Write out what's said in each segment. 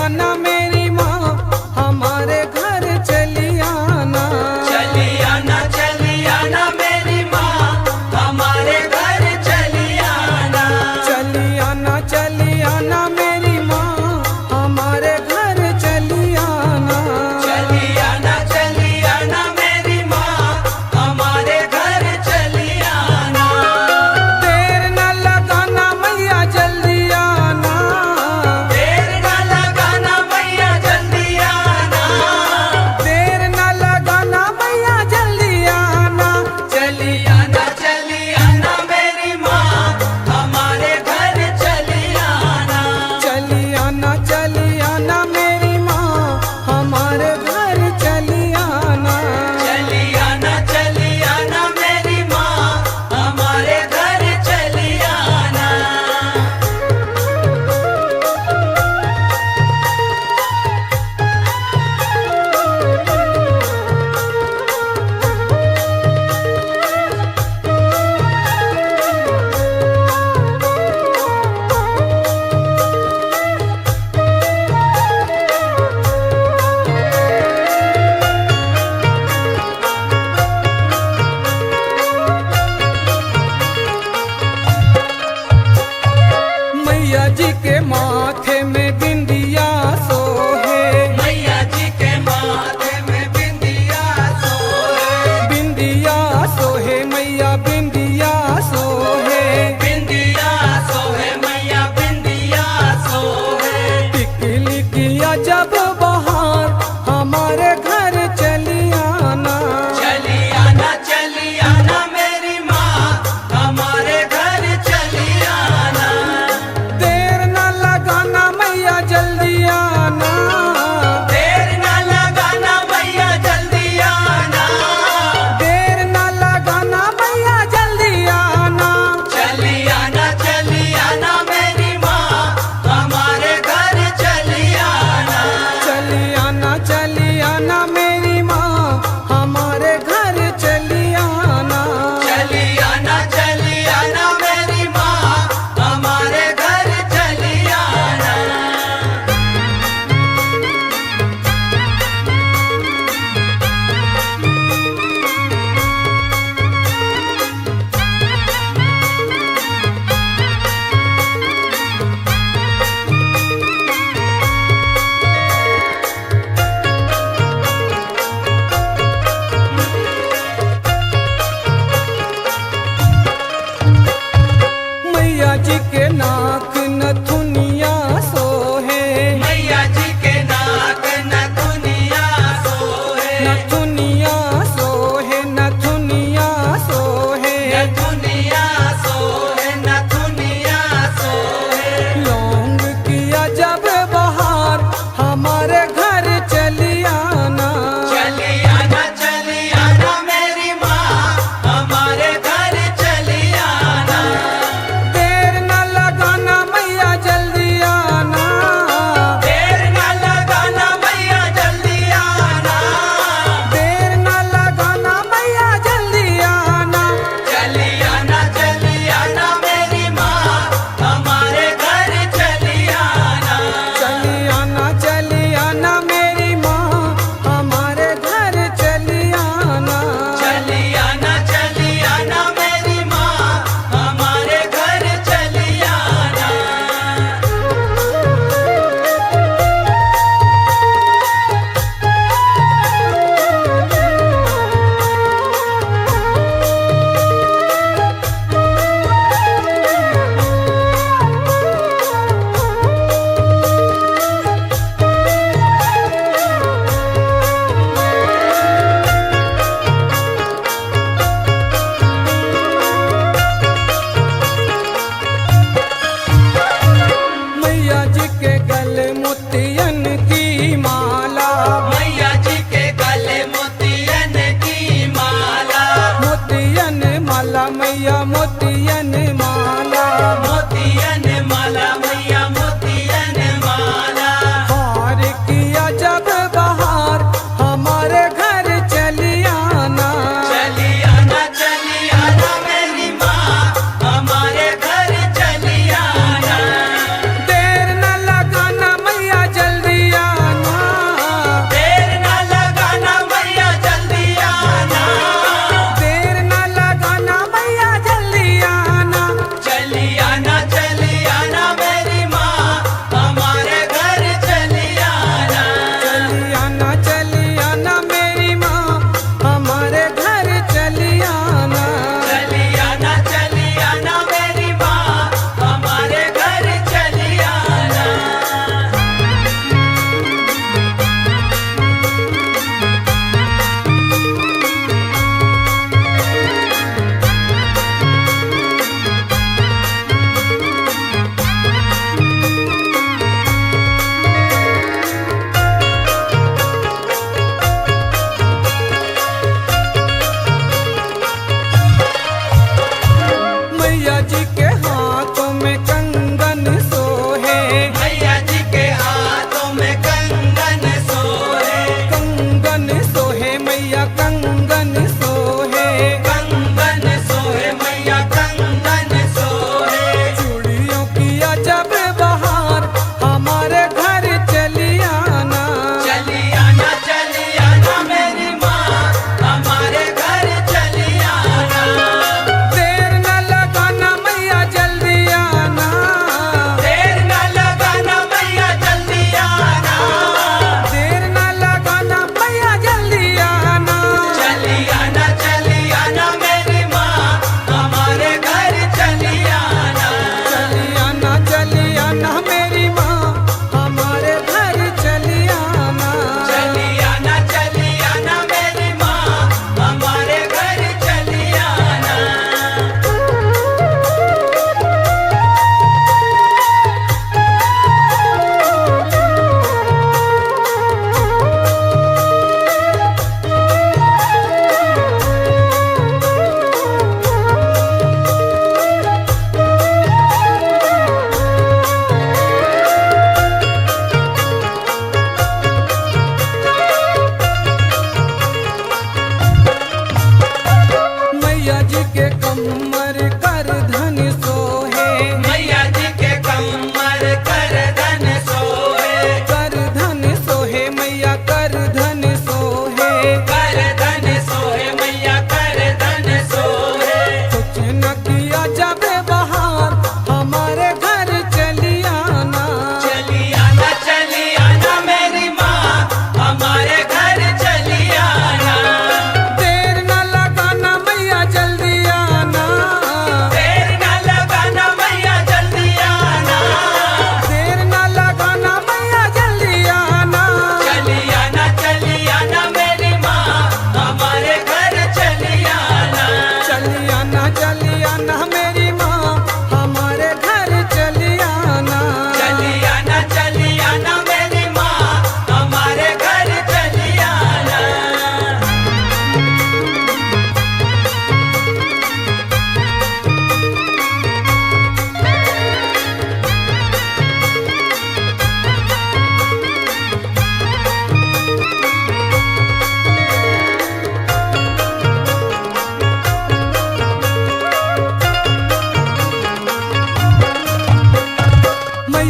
आना मेरी माँ हमारे घर चली आना। चली आना मेरी माँ हमारे घर चली आना। चली आना मेरी माँ हमारे घर चली आना। चली आना मेरी माँ हमारे घर चली आना। देर न लगाना मैया जल्दी आना। देर न लगाना मैया जल्दी आना। देर न लगाना मैया जल्दी आना। चली आना मेरी माँ हमारे घर चली आना। चली आना मेरी माँ हमारे घर चली आना। चली आना मेरी माँ हमारे घर चली आना। मैया जी के माथे में बिंदिया सोहे। मैया जी के माथे में बिंदिया सोहे। बिंदिया सोहे मैया बिंदिया सोहे। बिंदिया सोहे मैया बिंदिया सोहे। टिकली किया जब बहार हमारे घर चली आना। चली आना मेरी माँ हमारे घर चली आना। देर न लगाना मैया जल्दी आना। देर न लगाना मैया जल्दी आना। देर न लगाना मैया जल्दी आना। चली आना मेरी माँ हमारे घर चली आना। चली आना मेरी माँ हमारे घर चली आना। चली आना मेरी माँ हमारे घर चली आना। मैया जी के नाक नथुनिया सोहे। मैया जी के नाक नथुनिया सोहे। नथुनिया सोहे नथुनिया सोहे। नथुनिया सोहे नथुनिया सोहे। लौंग किया जब बहार हमारे घर चली आना। चली आना मेरी माँ हमारे घर चली आना। देर न लगाना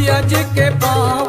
मैया जी के पाँव